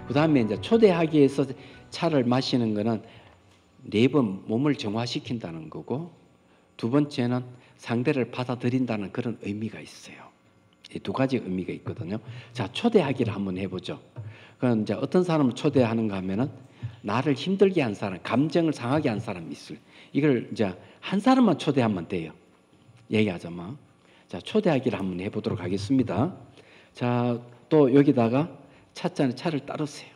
그 다음에 이제 초대하기 위해서 차를 마시는 거는 4번 몸을 정화시킨다는 거고, 두 번째는 상대를 받아들인다는 그런 의미가 있어요. 이 두 가지 의미가 있거든요. 자, 초대하기를 한번 해보죠. 그럼 이제 어떤 사람을 초대하는가 하면은 나를 힘들게 한 사람, 감정을 상하게 한 사람이 있어요. 이걸 이제 한 사람만 초대하면 돼요. 얘기하자면. 자, 초대하기를 한번 해보도록 하겠습니다. 자, 또 여기다가 찻잔에 차를 따르세요.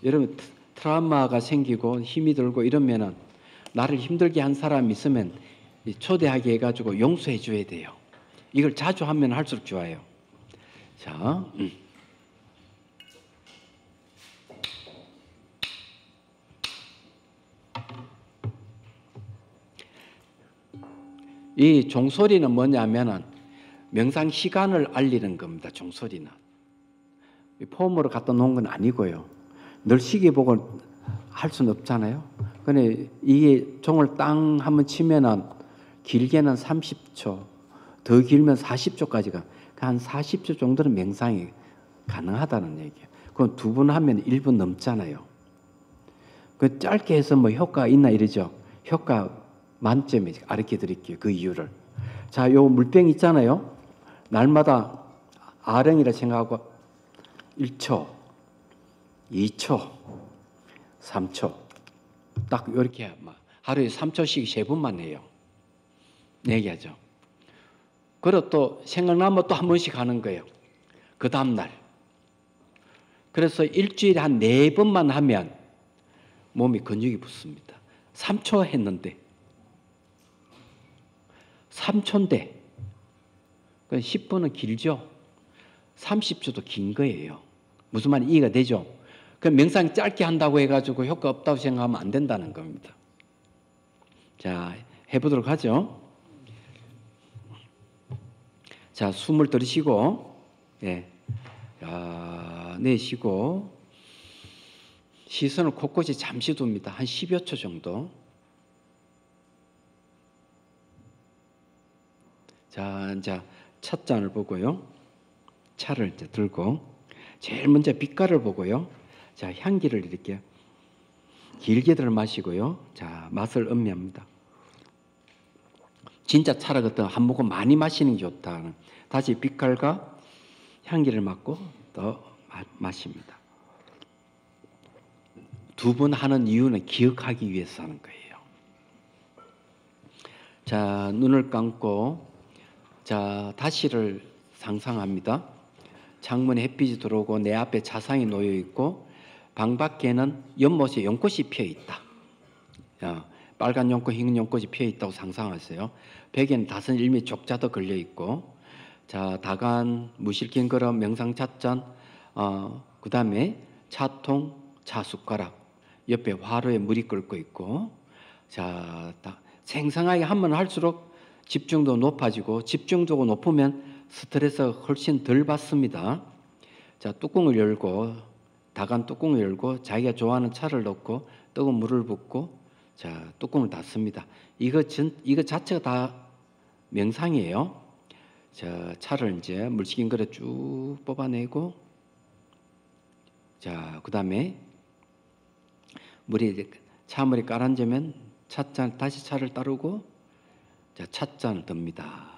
여러분, 트라우마가 생기고 힘이 들고 이러면은 나를 힘들게 한 사람이 있으면 초대하게 해가지고 용서해 줘야 돼요. 이걸 자주 하면 할수록 좋아요. 자, 이 종소리는 뭐냐면은 명상 시간을 알리는 겁니다. 종소리는 폼으로 갖다 놓은 건 아니고요. 늘 시계 보고 할 수는 없잖아요. 근데 이게 종을 땅 한번 치면은 길게는 30초, 더 길면 40초까지가 한 40초 정도는 명상이 가능하다는 얘기예요. 그럼 두 번 하면 1분 넘잖아요. 그 짧게 해서 뭐 효과가 있나 이러죠. 효과 만점에 가르쳐 드릴게요. 그 이유를. 자, 요 물병 있잖아요. 날마다 아령이라 생각하고 1초, 2초, 3초. 딱 이렇게 하루에 3초씩 3번만 해요. 얘기하죠. 그리고 또 생각나면 또 한 번씩 하는 거예요. 그 다음날. 그래서 일주일에 한 4번만 하면 몸이 근육이 붙습니다. 3초 했는데 3초인데 10분은 길죠. 30초도 긴 거예요. 무슨 말인지 이해가 되죠? 그럼 명상 짧게 한다고 해가지고 효과 없다고 생각하면 안 된다는 겁니다. 자, 해보도록 하죠. 자, 숨을 들이쉬고, 네. 내쉬고, 시선을 곳곳이 잠시 둡니다. 한 10여 초 정도. 자, 이제 첫 잔을 보고요. 차를 이제 들고, 제일 먼저 빛깔을 보고요. 자, 향기를 이렇게 길게 들어 마시고요. 자, 맛을 음미합니다. 진짜 차를 어떤 한 모금 많이 마시는 게 좋다. 다시 빛깔과 향기를 맡고 더 마십니다. 2번 하는 이유는 기억하기 위해서 하는 거예요. 자, 눈을 감고 자, 다시를 상상합니다. 창문에 햇빛이 들어오고 내 앞에 자상이 놓여 있고 방 밖에는 연못에 연꽃이 피어 있다. 빨간 연꽃, 흰 연꽃이 피어 있다고 상상하세요. 벽에는 다섯 일미 족자도 걸려 있고, 자, 다간, 무실긴 그릇, 명상 찻잔, 그 다음에 차통, 차 숟가락, 옆에 화로에 물이 끓고 있고, 자, 생생하게 하면 할수록 집중도 높아지고, 집중도가 높으면 스트레스가 훨씬 덜 받습니다. 자, 뚜껑을 열고, 다간 뚜껑을 열고, 자기가 좋아하는 차를 넣고, 뜨거운 물을 붓고, 자, 뚜껑을 닫습니다. 이거 자체가 다 명상이에요. 자, 차를 이제 물식인 그릇 쭉 뽑아내고, 자, 그 다음에 차물이 가라앉으면 찻잔, 다시 차를 따르고, 자, 찻잔을 듭니다.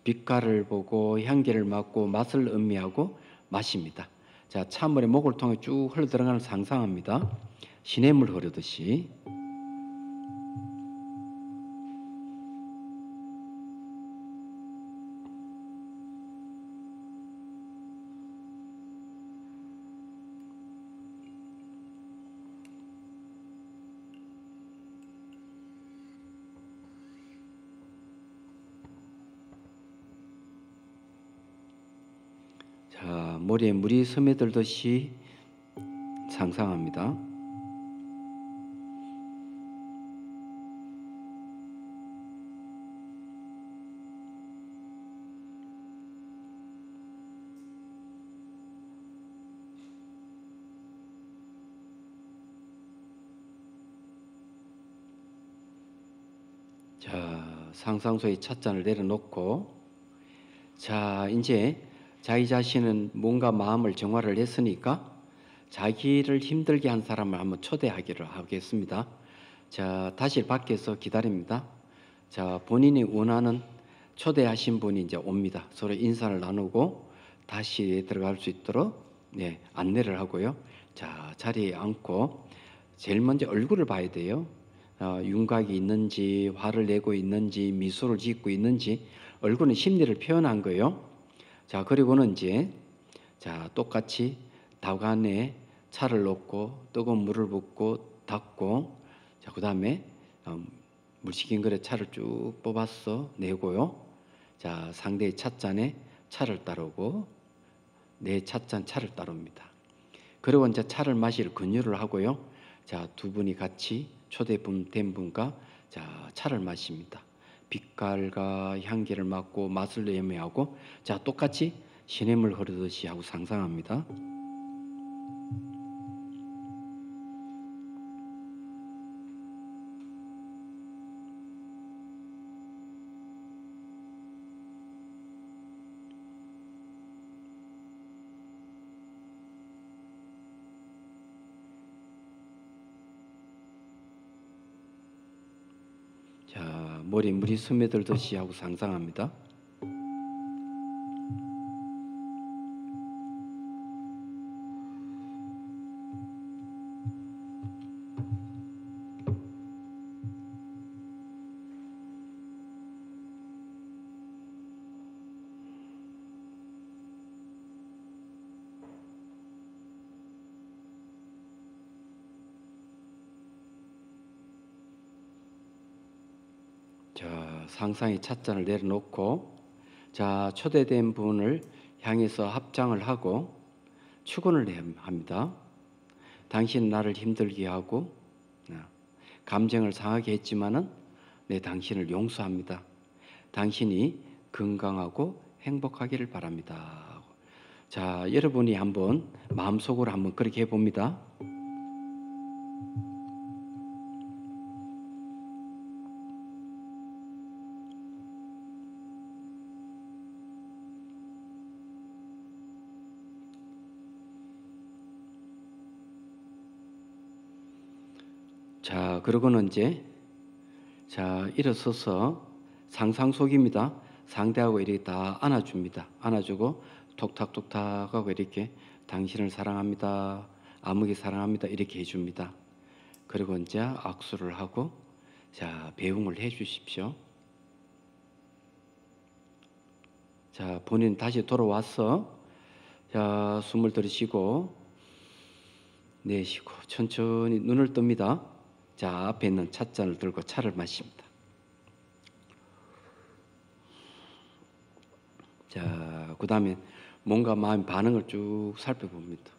빛깔을 보고 향기를 맡고 맛을 음미하고 마십니다. 자, 차물의 목을 통해 쭉 흘러 들어가는 상상합니다. 시냇물 흐르듯이. 자, 머리에 물이 스며들듯이 상상합니다. 자, 상상 속에 찻잔을 내려놓고, 자, 이제 자기 자신은 뭔가 마음을 정화를 했으니까 자기를 힘들게 한 사람을 한번 초대하기를 하겠습니다. 자, 다시 밖에서 기다립니다. 자, 본인이 원하는 초대하신 분이 이제 옵니다. 서로 인사를 나누고 다시 들어갈 수 있도록 안내를 하고요. 자, 자리에 앉고 제일 먼저 얼굴을 봐야 돼요. 윤곽이 있는지, 화를 내고 있는지, 미소를 짓고 있는지, 얼굴은 심리를 표현한 거예요. 자, 그리고는 이제 똑같이 다관에 차를 놓고 뜨거운 물을 붓고 닫고, 자, 그다음에 물 식힌 그릇 차를 쭉 뽑아서 내고요. 자, 상대의 찻잔에 차를 따르고 내 찻잔 차를 따릅니다. 그리고 이제 차를 마실 권유를 하고요. 자, 두 분이 같이 초대된 분과 자, 차를 마십니다. 빛깔과 향기를 맡고 맛을 예매하고, 자, 똑같이 시냇물 흐르듯이 하고 상상합니다. 자, 머리에 물이 스며들듯이 하고 상상합니다. 자, 상상의 찻잔을 내려놓고, 자, 초대된 분을 향해서 합장을 하고 축원을 합니다. 당신 나를 힘들게 하고 감정을 상하게 했지만은 당신을 용서합니다. 당신이 건강하고 행복하기를 바랍니다. 자, 여러분이 한번 마음속으로 한번 그렇게 해봅니다. 자, 그러고는 이제 일어서서 상상 속입니다. 상대하고 이렇게 다 안아줍니다. 안아주고 톡탁톡탁 하고 이렇게 당신을 사랑합니다. 아무개 사랑합니다. 이렇게 해줍니다. 그리고 이제 악수를 하고 자, 배웅을 해 주십시오. 자, 본인 다시 돌아와서 자, 숨을 들이쉬고 내쉬고 천천히 눈을 뜹니다. 자, 앞에 있는 찻잔을 들고 차를 마십니다. 자, 그 다음에 뭔가 마음 반응을 쭉 살펴봅니다.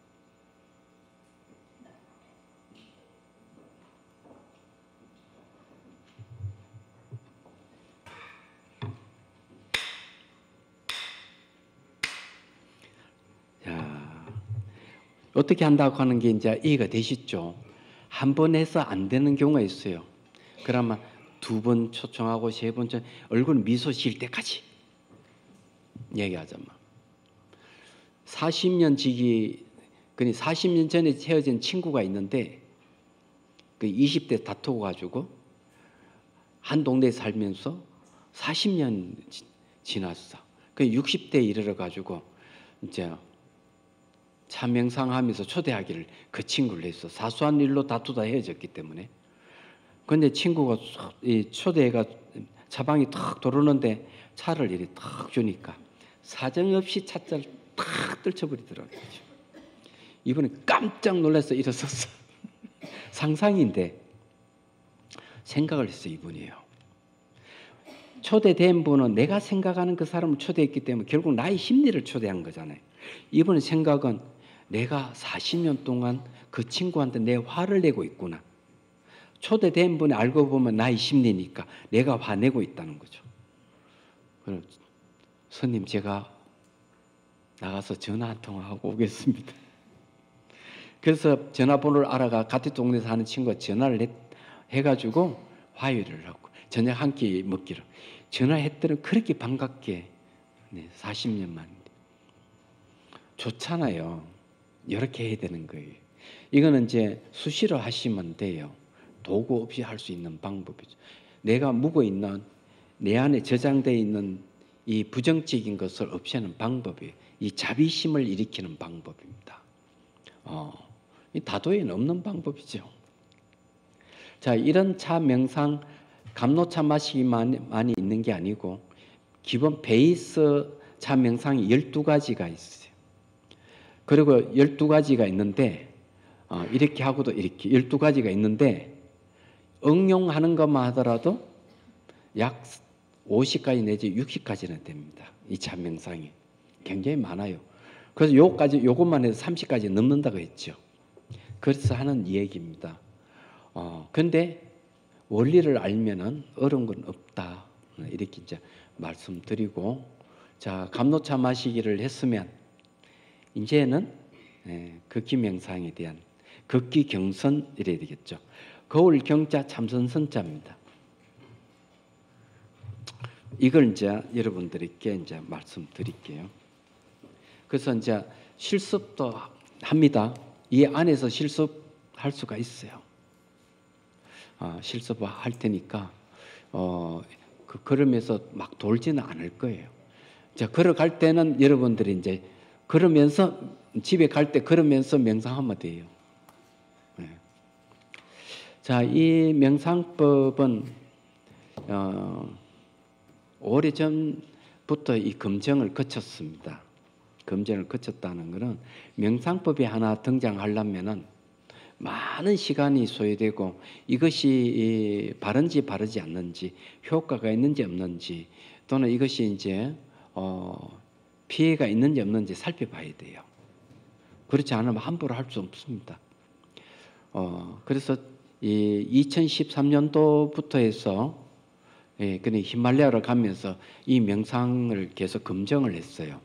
자, 어떻게 한다고 하는 게 이제 이해가 되시죠? 한 번 해서 안 되는 경우가 있어요. 그러면 두 번 초청하고 세 번 얼굴 미소 지을 때까지 얘기하자면 40년 지기, 그니 40년 전에 헤어진 친구가 있는데 그 20대 다투고 가지고 한 동네에 살면서 40년 지났어. 그 60대에 이르러 가지고 이제 차명상하면서 초대하기를 그 친구를 했어. 사소한 일로 다투다 헤어졌기 때문에. 근데 친구가 이 초대가 차방이 탁 들어오는데 차를 이렇게 탁 주니까 사정없이 찻잔을 탁 떨쳐버리더라고요. 이번에 깜짝 놀라서 일어섰어. 상상인데 생각을 했어. 이분이에요. 초대된 분은 내가 생각하는 그 사람을 초대했기 때문에 결국 나의 심리를 초대한 거잖아요. 이분의 생각은 내가 40년 동안 그 친구한테 내 화를 내고 있구나. 초대된 분이 알고 보면 나의 심리니까 내가 화내고 있다는 거죠. 그럼 스님, 제가 나가서 전화 한 통화하고 오겠습니다. 그래서 전화번호를 알아가 같은 동네에 사는 친구가 전화를 해가지고 화해를 하고 저녁 한 끼 먹기로 전화했더니 그렇게 반갑게 40년 만에 좋잖아요. 이렇게 해야 되는 거예요. 이거는 이제 수시로 하시면 돼요. 도구 없이 할 수 있는 방법이죠. 내가 묵어 있는 내 안에 저장되어 있는 이 부정적인 것을 없애는 방법이에요. 이 자비심을 일으키는 방법입니다. 이 다도에는 없는 방법이죠. 자, 이런 차 명상, 감로차 마시기만이 있는 게 아니고 기본 베이스 차 명상이 12가지가 있어요. 그리고 12가지가 있는데 이렇게 하고도 이렇게 12가지가 있는데 응용하는 것만 하더라도 약 50가지 내지 60가지는 됩니다. 이 차 명상이 굉장히 많아요. 그래서 요것만 해도 30가지 넘는다고 했죠. 그래서 하는 얘기입니다. 근데 원리를 알면은 어려운 건 없다. 이렇게 이제 말씀드리고, 자, 감로차 마시기를 했으면 이제는 극기 명상에 대한 극기 경선 이래야 되겠죠. 거울 경자 참선선자입니다. 이걸 이제 여러분들에게 이제 말씀드릴게요. 그래서 이제 실습도 합니다. 이 안에서 실습할 수가 있어요. 실습할 테니까 걸으면서 막 돌지는 않을 거예요. 자, 걸어갈 때는 여러분들이 이제 걸으면서 집에 갈 때 걸으면서 명상하면 돼요. 네. 자, 이 명상법은 오래전부터 이 검증을 거쳤습니다. 검증을 거쳤다는 것은 명상법이 하나 등장하려면은 많은 시간이 소요되고 이것이 바른지 바르지 않는지 효과가 있는지 없는지 또는 이것이 이제 피해가 있는지 없는지 살펴봐야 돼요. 그렇지 않으면 함부로 할 수 없습니다. 그래서 이 2013년도부터 해서 그냥 히말라야를 가면서 이 명상을 계속 검증을 했어요.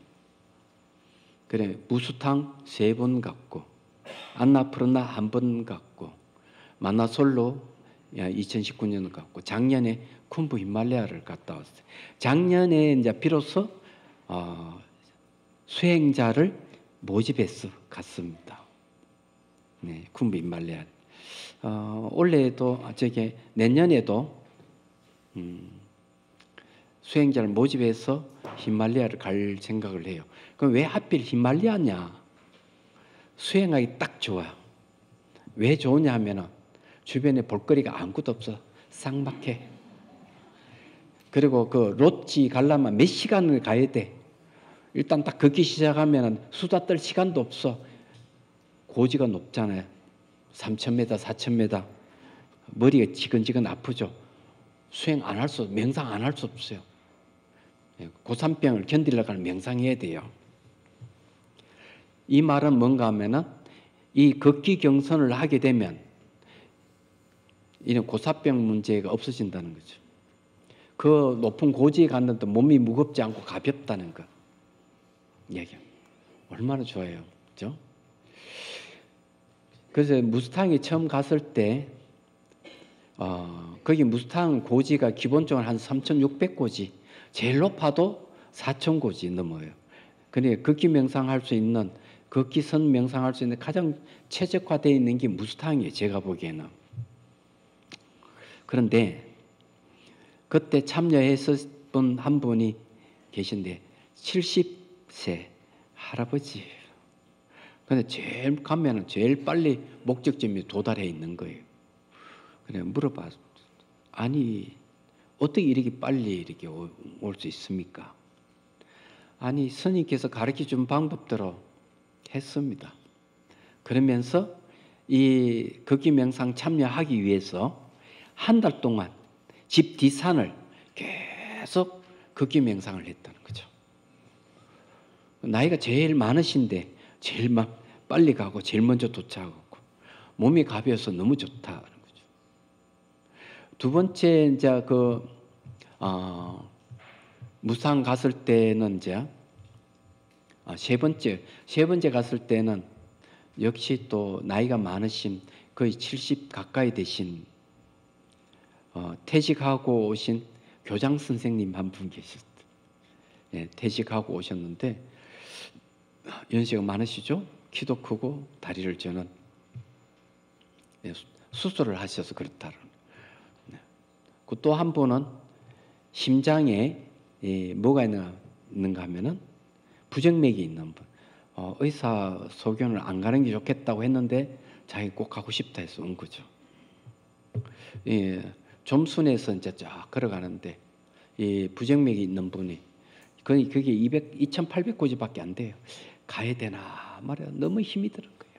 그래 무수탕 3번 갔고 안나푸르나 1번 갔고 마나솔로 2019년 갔고 작년에 쿤부 히말라야를 갔다 왔어요. 작년에 이제 비로소 수행자를 모집해서 갔습니다. 네, 쿤부 히말라야. 올해도 내년에도 수행자를 모집해서 히말라야를 갈 생각을 해요. 그럼 왜 하필 히말라야냐? 수행하기 딱 좋아요. 왜 좋으냐 하면은 주변에 볼거리가 아무것도 없어. 쌍막해. 그리고 그 롯지 가려면 몇 시간을 가야 돼. 일단 딱 걷기 시작하면은 수다 떨 시간도 없어. 고지가 높잖아요. 3,000m, 4,000m. 머리가 지근지근 아프죠. 수행 안 할 수, 명상 안 할 수 없어요. 고산병을 견디려고 하면 명상해야 돼요. 이 말은 뭔가 하면은 이 걷기 경선을 하게 되면 이런 고산병 문제가 없어진다는 거죠. 그 높은 고지에 갔는데 몸이 무겁지 않고 가볍다는 거. 얘기. 얼마나 좋아요. 그죠? 그래서 무스탕에 처음 갔을 때 거기 무스탕 고지가 기본적으로 한 3,600고지, 제일 높아도 4,000고지 넘어요. 근데 걷기 명상할 수 있는 걷기선 명상할 수 있는 가장 최적화되어 있는 게 무스탕이에요. 제가 보기에는. 그런데 그때 참여했었던 한 분이 계신데 70세 할아버지예요. 근데 제일 가면은 제일 빨리 목적점에 도달해 있는 거예요. 그래 물어봐. 아니 어떻게 이렇게 빨리 이렇게 올 수 있습니까? 아니 스님께서 가르쳐 준 방법대로 했습니다. 그러면서 이 걷기 명상 참여하기 위해서 한 달 동안 집 뒷산을 계속 걷기 명상을 했다는 거죠. 나이가 제일 많으신데 제일 빨리 가고 제일 먼저 도착하고 몸이 가벼워서 너무 좋다는 거죠. 두 번째 이제 무상 갔을 때는 이제 세 번째 갔을 때는 역시 또 나이가 많으신 거의 70 가까이 되신 퇴직하고 오신 교장 선생님 한 분 계셨어요. 네, 퇴직하고 오셨는데 연세가 많으시죠? 키도 크고 다리를 저는 수술을 하셔서 그렇다는. 또 한 분은 심장에 뭐가 있는가 하면은 부정맥이 있는 분. 의사 소견을 안 가는 게 좋겠다고 했는데 자기 꼭 가고 싶다 해서 온 거죠. 점순에서 이제 쫙 걸어가는데 이 부정맥이 있는 분이 그게 2,800고지밖에 안 돼요. 가야 되나 말이야. 너무 힘이 드는 거야.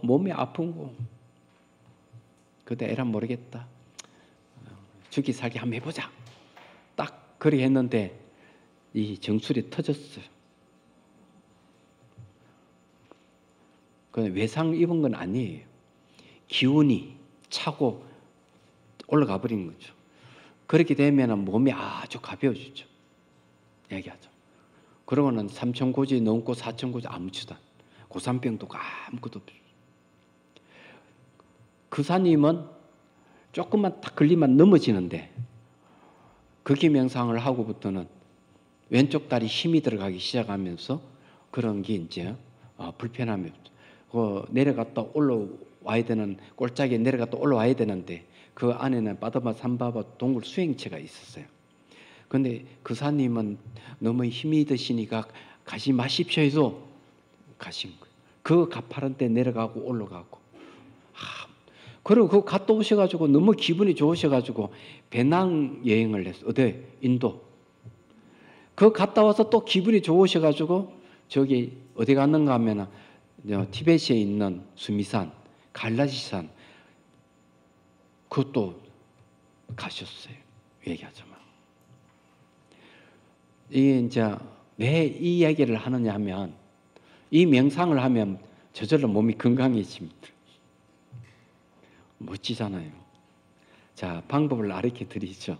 몸이 아픈 거. 그때 에라 모르겠다. 죽기 살기 한번 해보자. 딱 그렇게 했는데 이 정수리 터졌어요. 그 외상 입은 건 아니에요. 기운이 차고 올라가 버린 거죠. 그렇게 되면 몸이 아주 가벼워지죠. 얘기하죠. 그러고는 3,000고지 넘고 4,000고지 아무렇지도 않아요. 고산병도 아무것도 없어요. 그 사님은 조금만 딱 걸리면 넘어지는데 극기 명상을 하고부터는 왼쪽 다리 힘이 들어가기 시작하면서 그런 게 이제 불편함이 없죠. 내려갔다 올라와야 되는 골짜기에 내려갔다 올라와야 되는데 그 안에는 바다바 삼바바 동굴 수행체가 있었어요. 근데 그 사님은 너무 힘이 드시니까 가지 마십시오 해서 가신 거예요. 그 가파른 데 내려가고 올라가고. 그리고 그거 갔다 오셔가지고 너무 기분이 좋으셔가지고 배낭 여행을 했어. 어디? 인도. 그거 갔다 와서 또 기분이 좋으셔가지고 저기 어디 갔는가 하면은 티베트에 있는 수미산, 갈라지산 그것도 가셨어요. 얘기하자면. 이게 이제 왜 이 얘기를 하느냐 하면 이 명상을 하면 저절로 몸이 건강해집니다. 멋지잖아요. 자, 방법을 가르쳐 드리죠.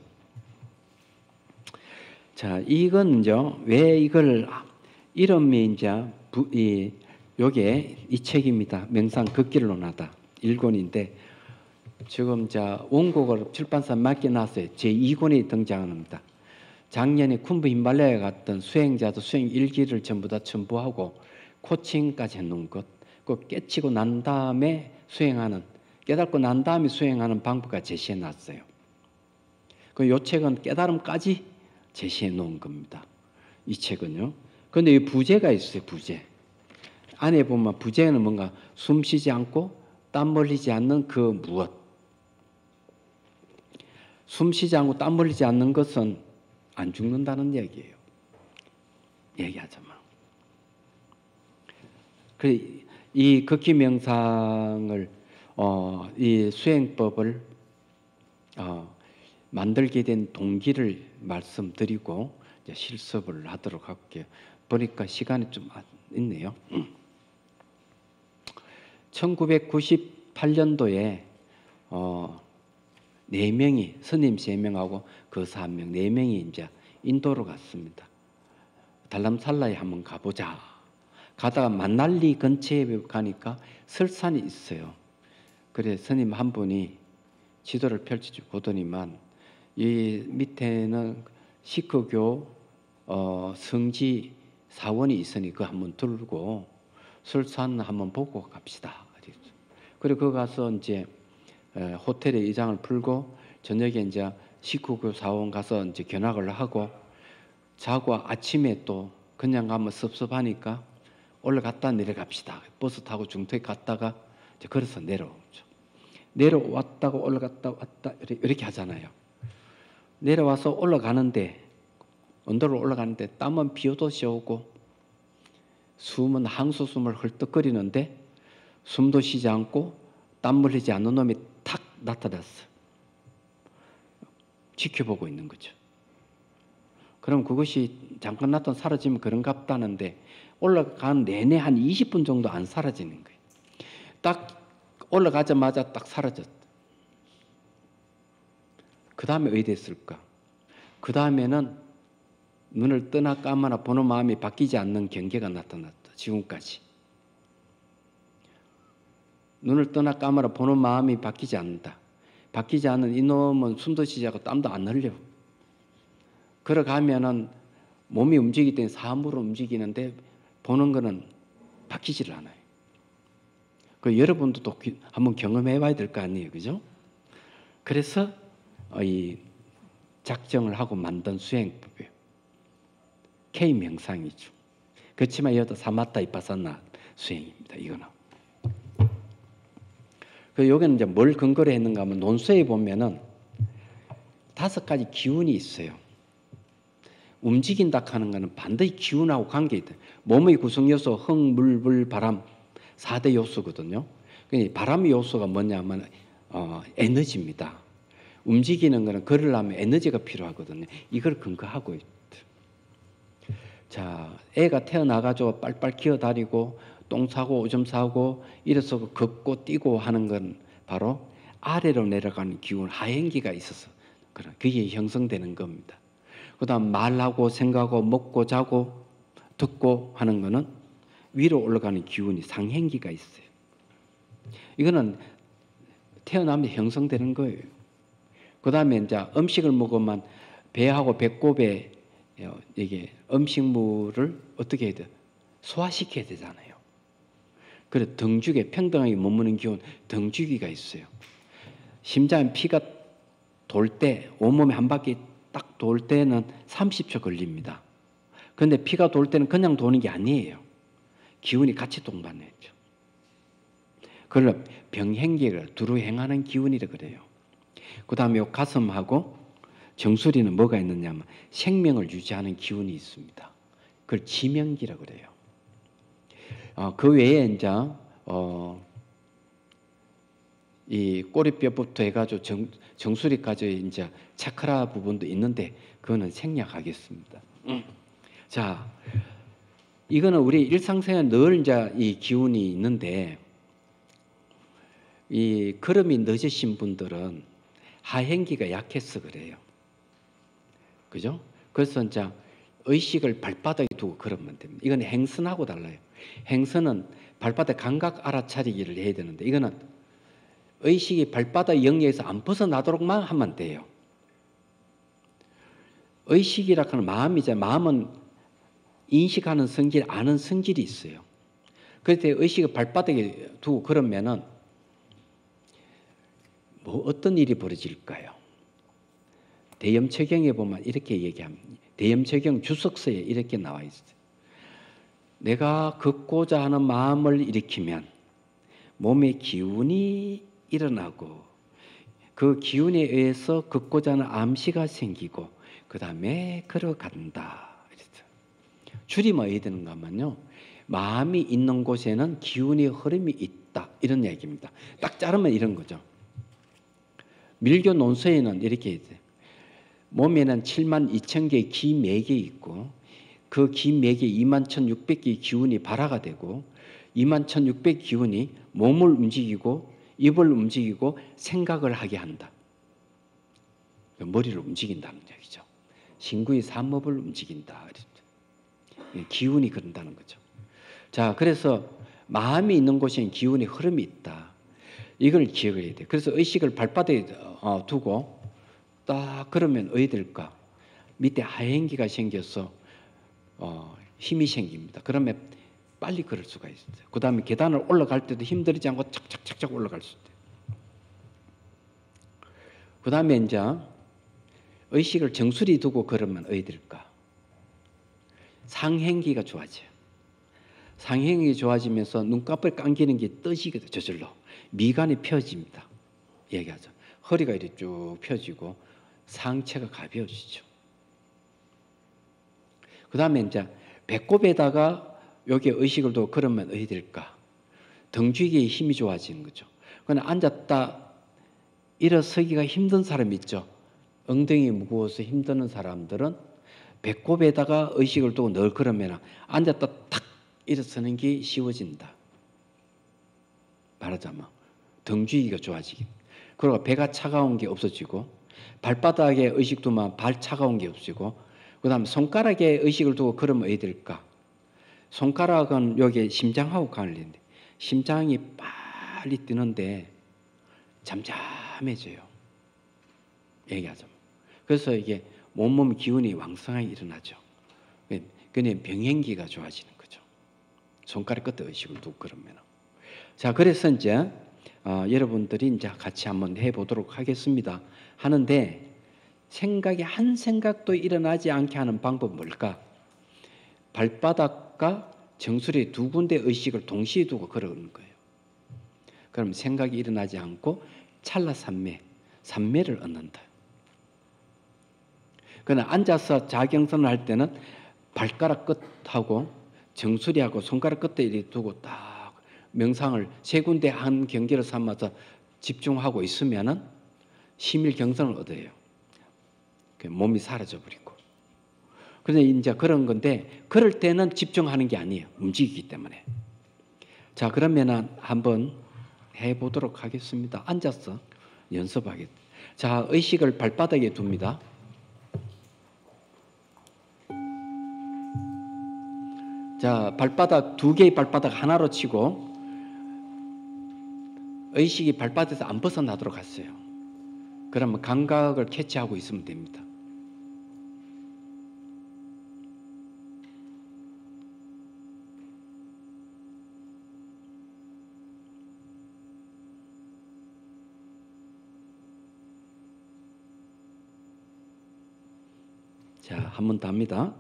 자, 이건 이제 왜 이걸 이름이 이제 요게 이 책입니다. 명상 극길론하다 1권인데 지금 원곡을 출판사 맡겨놨어요. 제2권이 등장합니다. 작년에 쿤부 히말라야 갔던 수행자도 수행 일기를 전부 다 첨부하고 코칭까지 해놓은 것, 그 깨치고 난 다음에 수행하는, 깨닫고 난 다음에 수행하는 방법까지 제시해놨어요. 이 책은 깨달음까지 제시해놓은 겁니다. 이 책은요. 그런데 이 부제가 있어요. 부제. 안에 보면 부제는 뭔가 숨 쉬지 않고 땀 흘리지 않는 그 무엇. 숨 쉬지 않고 땀 흘리지 않는 것은 안 죽는다는 얘기예요. 얘기하자면. 이 극기 명상을 이 수행법을 만들게 된 동기를 말씀드리고 이제 실습을 하도록 할게요. 보니까 시간이 좀 있네요. 1998년도에 4명이 스님 3명하고 거사 1명 4명이 이제 인도로 갔습니다. 달람살라에 한번 가보자. 가다가 만날리 근처에 가니까 설산이 있어요. 그래 스님 한 분이 지도를 펼쳐주고 보더니만 이 밑에는 시크교 성지 사원이 있으니 그 한번 들고 설산 한번 보고 갑시다. 그리고 그 가서 이제 호텔에 이장을 풀고 저녁에 이제 시크교 사원 가서 이제 견학을 하고 자고 아침에 또 그냥 가면 섭섭하니까 올라갔다 내려갑시다. 버스 타고 중턱에 갔다가 이제 걸어서 내려오죠. 내려왔다가 올라갔다 왔다 이렇게 하잖아요. 내려와서 올라가는데 언덕으로 올라가는데 땀은 비오듯이 오고 숨은 항소숨을 헐떡거리는데 숨도 쉬지 않고 땀 흘리지 않는 놈이 탁 나타났어. 지켜보고 있는 거죠. 그럼 그것이 잠깐 나타나 사라지면 그런갑다는데 올라간 내내 한 20분 정도 안 사라지는 거예요. 딱 올라가자마자 딱 사라졌다. 그 다음에 어디 됐을까? 그 다음에는 눈을 뜨나 감아나 보는 마음이 바뀌지 않는 경계가 나타났다. 지금까지. 눈을 뜨나 감아나 보는 마음이 바뀌지 않는다. 바뀌지 않는 이놈은 숨도 쉬지 않고 땀도 안 흘려. 걸어가면은 몸이 움직이기 때문에 사물을 움직이는데 보는 거는 바뀌질 않아요. 그 여러분도 또 한번 경험해 봐야 될 거 아니에요, 그죠? 그래서 이 작정을 하고 만든 수행법이에요. K 명상이죠. 그렇지만 이것도 사마타 이파사나 수행입니다. 이거는. 그 여기는 이제 뭘 근거로 했는가 하면 논서에 보면은 5가지 기운이 있어요. 움직인다 하는 것은 반드시 기운하고 관계있다. 몸의 구성 요소 흙, 물, 불, 바람 4대 요소거든요. 바람의 요소가 뭐냐면 에너지입니다. 움직이는 것은 걸으려면 에너지가 필요하거든요. 이걸 근거하고 있다. 자, 애가 태어나가지고 빨빨 기어다니고 똥 싸고 오줌 싸고 이래서 걷고 뛰고 하는 건 바로 아래로 내려가는 기운 하행기가 있어서 그게 형성되는 겁니다. 그 다음 말하고 생각하고 먹고 자고 듣고 하는 거는 위로 올라가는 기운이 상행기가 있어요. 이거는 태어나면 형성되는 거예요. 그 다음에 이제 음식을 먹으면 배하고 배꼽에 이게 음식물을 어떻게 해야 돼? 소화시켜야 되잖아요. 그래서 등죽에 평등하게 머무는 기운, 등죽이가 있어요. 심장에 피가 돌 때, 온몸에 한 바퀴 딱 돌 때는 30초 걸립니다. 그런데 피가 돌 때는 그냥 도는 게 아니에요. 기운이 같이 동반했죠. 그걸 병행기를 두루 행하는 기운이라 그래요. 그 다음에 가슴하고 정수리는 뭐가 있느냐면 생명을 유지하는 기운이 있습니다. 그걸 지명기라 그래요. 그 외에 이제 이 꼬리뼈부터 해가지고 정수리까지 이제 차크라 부분도 있는데 그거는 생략하겠습니다. 자, 이거는 우리 일상생활 늘 이제 이 기운이 있는데 이 걸음이 늦으신 분들은 하행기가 약해서 그래요. 그죠? 그래서 이제 의식을 발바닥에 두고 걸으면 됩니다. 이건 행선하고 달라요. 행선은 발바닥 감각 알아차리기를 해야 되는데 이거는 의식이 발바닥 영역에서 안 벗어나도록만 하면 돼요. 의식이라 하는 마음이잖아요. 마음은 인식하는 성질, 아는 성질이 있어요. 그럴 때 의식을 발바닥에 두고 그러면은 뭐 어떤 일이 벌어질까요? 대염체경에 보면 이렇게 얘기합니다. 대염체경 주석서에 이렇게 나와 있어요. 내가 걷고자 하는 마음을 일으키면 몸의 기운이 일어나고 그 기운에 의해서 걷고자 하는 암시가 생기고 그 다음에 걸어간다. 줄이면 어떻게 되는가 하면요. 마음이 있는 곳에는 기운의 흐름이 있다. 이런 얘기입니다. 딱 자르면 이런 거죠. 밀교 논서에는 이렇게 있어요. 몸에는 7만 2천 개의 기맥이 있고 그 기맥에 2만 1,600개의 기운이 발화가 되고 2만 1,600 기운이 몸을 움직이고 입을 움직이고 생각을 하게 한다. 머리를 움직인다는 얘기죠. 신구의 삼업을 움직인다. 기운이 그런다는 거죠. 자, 그래서 마음이 있는 곳에는 기운의 흐름이 있다. 이걸 기억해야 돼요. 그래서 의식을 발바닥에 두고 딱 그러면 어디 될까? 밑에 하행기가 생겨서 힘이 생깁니다. 그러면 빨리 걸을 수가 있어요. 그 다음에 계단을 올라갈 때도 힘들지 않고 착착착착 올라갈 수 있어요. 그 다음에 이제 의식을 정수리 두고 걸으면 어디 될까? 상행기가 좋아져요. 상행이 좋아지면서 눈꺼풀 감기는 게 떠지게 돼요. 저절로. 미간이 펴집니다. 얘기하죠. 허리가 이렇게 쭉 펴지고 상체가 가벼워지죠. 그 다음에 이제 배꼽에다가 여기에 의식을 두고 걸으면 어디 될까? 등쥐기에 힘이 좋아지는 거죠. 그러나 앉았다 일어서기가 힘든 사람 있죠. 엉덩이 무거워서 힘드는 사람들은 배꼽에다가 의식을 두고 늘 걸으면 앉았다 탁 일어서는 게 쉬워진다. 말하자면 등쥐기가 좋아지기. 그리고 배가 차가운 게 없어지고 발바닥에 의식 두면 발 차가운 게 없어지고 그 다음에 손가락에 의식을 두고 걸으면 어디 될까? 손가락은 여기 심장하고 관련돼. 심장이 빨리 뛰는데 잠잠해져요. 얘기하자면. 그래서 이게 몸 기운이 왕성하게 일어나죠. 그냥 병행기가 좋아지는 거죠. 손가락 끝에 의식을 두고 그러면. 자, 그래서 이제 여러분들이 이제 같이 한번 해보도록 하겠습니다. 하는데 생각이 한 생각도 일어나지 않게 하는 방법은 뭘까? 발바닥과 정수리 두 군데 의식을 동시에 두고 걸어오는 거예요. 그럼 생각이 일어나지 않고 찰나 삼매를 얻는다. 그러나 앉아서 자경선을 할 때는 발가락 끝하고 정수리하고 손가락 끝에 이렇게 두고 딱 명상을 세 군데 한 경계를 삼아서 집중하고 있으면은 심일경선을 얻어요. 몸이 사라져 버리고. 그런데 이제 그런 건데 그럴 때는 집중하는 게 아니에요. 움직이기 때문에. 자, 그러면은 한번 해보도록 하겠습니다. 앉아서 연습하겠습니다. 자, 의식을 발바닥에 둡니다. 자, 발바닥 두 개의 발바닥 하나로 치고 의식이 발바닥에서 안 벗어나도록 하세요. 그러면 감각을 캐치하고 있으면 됩니다. 자, 한 번 더 합니다.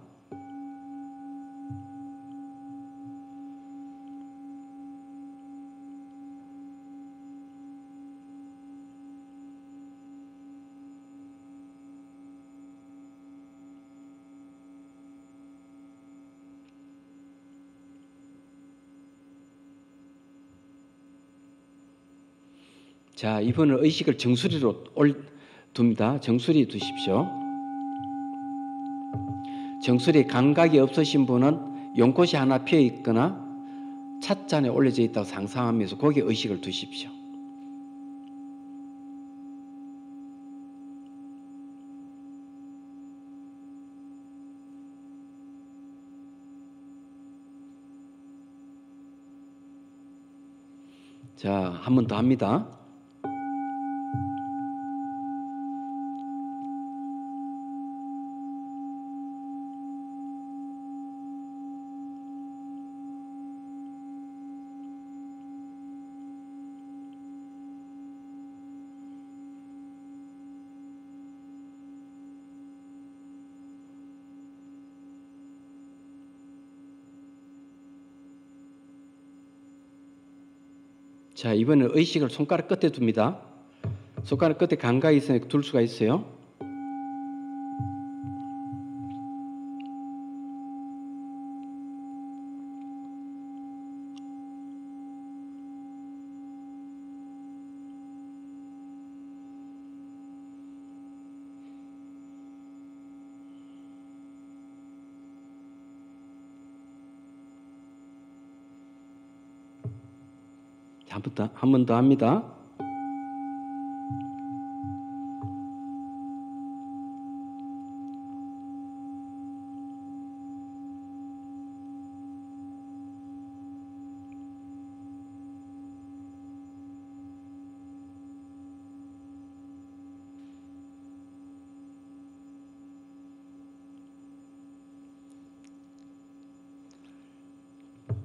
자, 이번은 의식을 정수리로 둡니다. 정수리 두십시오. 정수리 감각이 없으신 분은 연꽃이 하나 피어 있거나 찻잔에 올려져 있다고 상상하면서 거기에 의식을 두십시오. 자, 한 번 더 합니다. 자, 이번엔 의식을 손가락 끝에 둡니다. 손가락 끝에 감각이 있으니까 둘 수가 있어요. 한 번 더 합니다.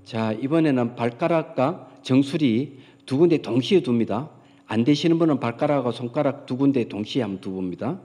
자, 이번에는 발가락과 정수리 두 군데 동시에 둡니다. 안 되시는 분은 발가락과 손가락 두 군데 동시에 한번 두봅니다.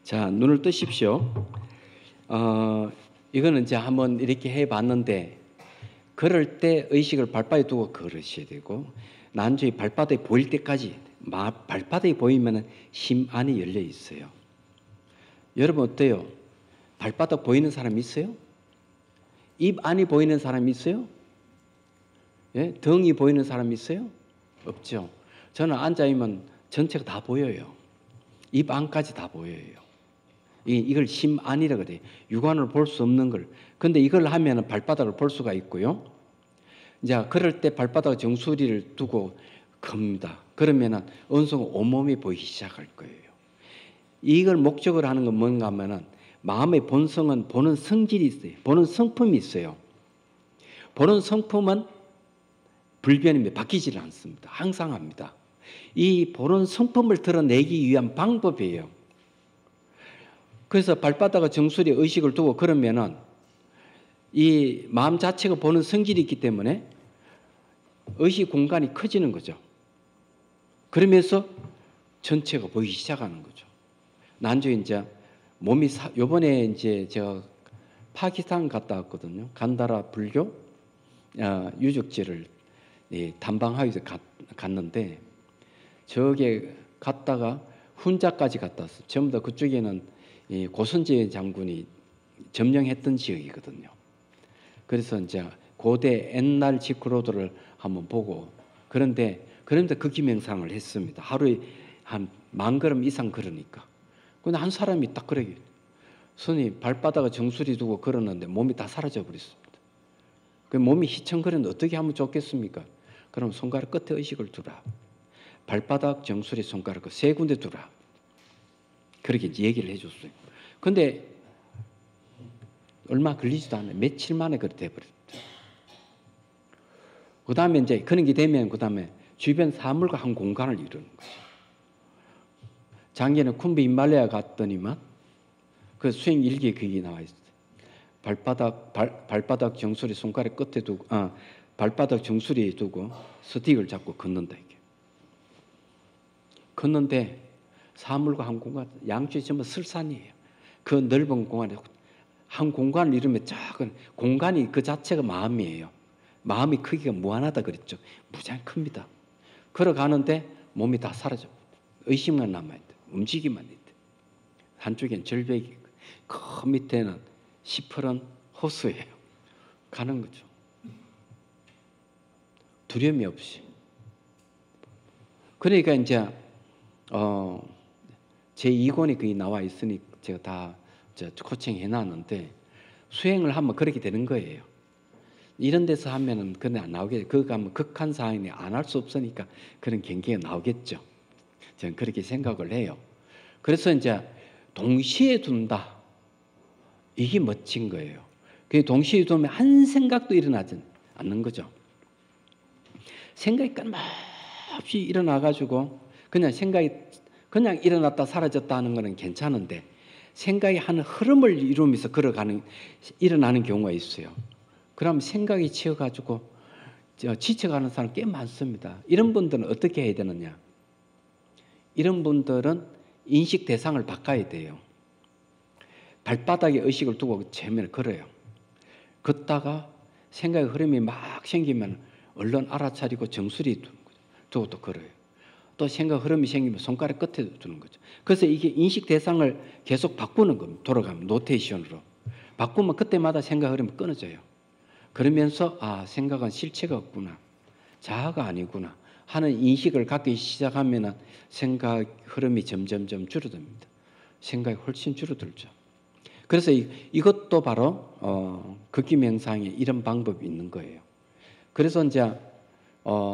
자, 눈을 뜨십시오. 이거는 이제 한번 이렇게 해봤는데 걸을 때 의식을 발바닥에 두고 걸으셔야 되고 난중에 발바닥이 보일 때까지 발바닥이 보이면 힘 안이 열려 있어요. 여러분 어때요? 발바닥 보이는 사람 있어요? 입 안이 보이는 사람 있어요? 예? 등이 보이는 사람 있어요? 없죠. 저는 앉아있으면 전체가 다 보여요. 입 안까지 다 보여요. 이걸 심안이라 그래요. 육안으로 볼 수 없는 걸. 근데 이걸 하면은 발바닥을 볼 수가 있고요. 이제 그럴 때 발바닥 정수리를 두고 겁니다. 그러면은 어느 순간 온몸이 보이기 시작할 거예요. 이걸 목적으로 하는 건 뭔가 하면은 마음의 본성은 보는 성질이 있어요. 보는 성품이 있어요. 보는 성품은 불변입니다. 바뀌지를 않습니다. 항상 합니다. 이 보는 성품을 드러내기 위한 방법이에요. 그래서 발바닥과 정수리에 의식을 두고 그러면은 이 마음 자체가 보는 성질이 있기 때문에 의식 공간이 커지는 거죠. 그러면서 전체가 보이기 시작하는 거죠. 난주 이제 몸이 요번에 이제 제가 파키스탄 갔다 왔거든요. 간다라 불교 유적지를 탐방하기 위해서 갔는데 저게 갔다가 훈자까지 갔다 왔어요. 전부 다 그쪽에는 고선제 장군이 점령했던 지역이거든요. 그래서 이제 고대 옛날 지크로드를 한번 보고 그런데 그 명상을 했습니다. 하루에 한 10,000걸음 이상 걸으니까. 근데 한 사람이 딱 그러게 손이 발바닥에 정수리 두고 걸었는데 몸이 다 사라져 버렸습니다. 그 몸이 휘청거리는데 어떻게 하면 좋겠습니까? 그럼 손가락 끝에 의식을 두라. 발바닥 정수리 손가락 끝 세 군데 두라. 그렇게 이제 얘기를 해줬어요. 근데 얼마 걸리지도 않아요. 며칠 만에 그렇게 돼버렸죠. 그 다음에 이제 그런 게 되면 그 다음에 주변 사물과 한 공간을 이루는 거죠. 작년에 쿤비 히말라야 갔더니만 그 수행 일기에 그게 나와 있어요. 발바닥 정수리 손가락 끝에 두고 발바닥 정수리에 두고 스틱을 잡고 걷는다 이게. 걷는데 사물과 한 공간 양쪽이 전부 설산이에요. 그 넓은 공간에 한 공간을 이루면 작은 공간이 그 자체가 마음이에요. 마음의 크기가 무한하다 그랬죠. 무지하게 큽니다. 걸어가는데 몸이 다 사라져. 의식만 남아있대. 움직이만 있대. 한쪽엔 절벽이 그 밑에는 시퍼런 호수예요. 가는 거죠. 두려움이 없이. 그러니까 이제 제 2권이 거기 나와 있으니 제가 다 코칭 해놨는데 수행을 하면 그렇게 되는 거예요. 이런 데서 하면은 그건 안 나오겠죠. 그거 하면 극한 상황이 안 할 수 없으니까 그런 경계가 나오겠죠. 저는 그렇게 생각을 해요. 그래서 이제 동시에 둔다. 이게 멋진 거예요. 그 동시에 두면 한 생각도 일어나지 않는 거죠. 생각이 끊임없이 일어나가지고 그냥 생각이 그냥 일어났다 사라졌다 하는 거는 괜찮은데 생각이 한 흐름을 이루면서 일어나는 경우가 있어요. 그럼 생각이 치여가지고 지쳐가는 사람 꽤 많습니다. 이런 분들은 어떻게 해야 되느냐? 이런 분들은 인식 대상을 바꿔야 돼요. 발바닥에 의식을 두고前面 걸어요. 걷다가 생각의 흐름이 막 생기면 얼른 알아차리고 정수리 두고 또 걸어요. 또 생각 흐름이 생기면 손가락 끝에 두는 거죠. 그래서 이게 인식 대상을 계속 바꾸는 겁니다. 돌아가면 노테이션으로. 바꾸면 그때마다 생각 흐름이 끊어져요. 그러면서 생각은 실체가 없구나. 자아가 아니구나 하는 인식을 갖기 시작하면 생각 흐름이 점점점 줄어듭니다. 생각이 훨씬 줄어들죠. 그래서 이것도 바로 극기 명상에 이런 방법이 있는 거예요. 그래서 이제